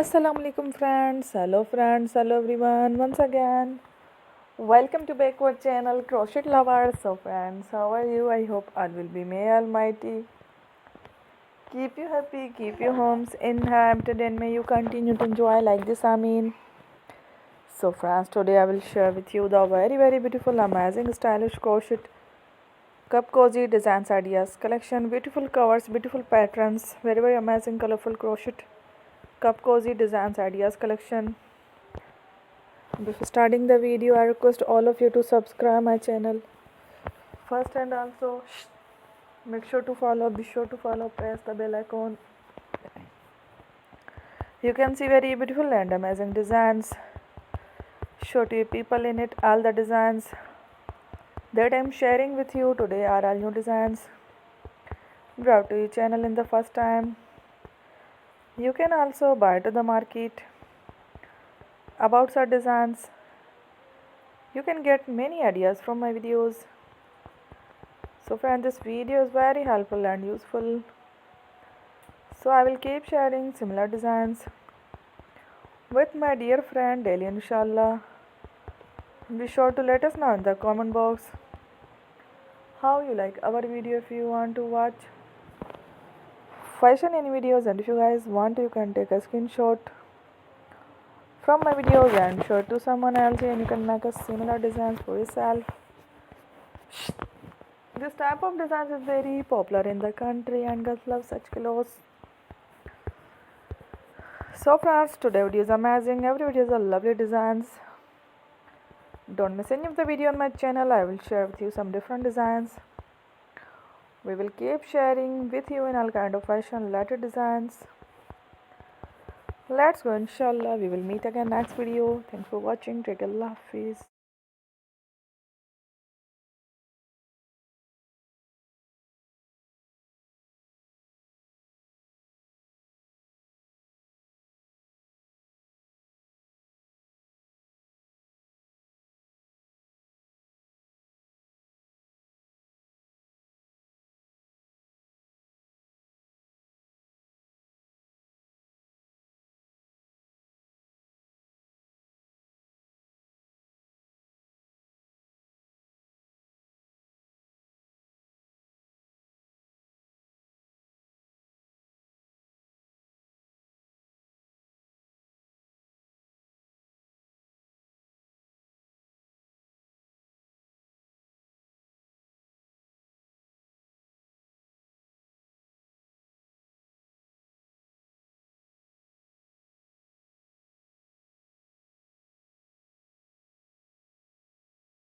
Assalamu alaikum friends, hello everyone once again. Welcome to backward channel Crochet Lovers. So friends, how are you? I hope all will be may almighty keep you happy, keep your homes inhabited, and may you continue to enjoy like this. So friends, today I will share with you the very beautiful, amazing, stylish crochet cup cozy designs ideas collection. Beautiful covers, beautiful patterns, very amazing, colorful crochet cup cozy designs ideas collection. Before starting the video, I request all of you to subscribe my channel first, and also make sure to follow, be sure to follow, press the bell icon. You can see very beautiful and amazing designs. Show to you people in it. All the designs that I'm sharing with you today are all new designs brought to your channel in the first time. You can also buy to the market about such designs. You can get many ideas from my videos. So friends, this video is very helpful and useful. So I will keep sharing similar designs with my dear friend daily, inshallah. Be sure to let us know in the comment box how you like our video. If you want to watch fashion in videos, and if you guys want to, you can take a screenshot from my videos and show it to someone else, and you can make a similar designs for yourself. This type of designs is very popular in the country, and girls love such clothes. So friends, today video is amazing. Every video is a lovely designs. Don't miss any of the video on my channel. I will share with you some different designs. We will keep sharing with you in all kind of fashion related designs. Let's go, inshallah. We will meet again next video. Thanks for watching. Take a love, peace.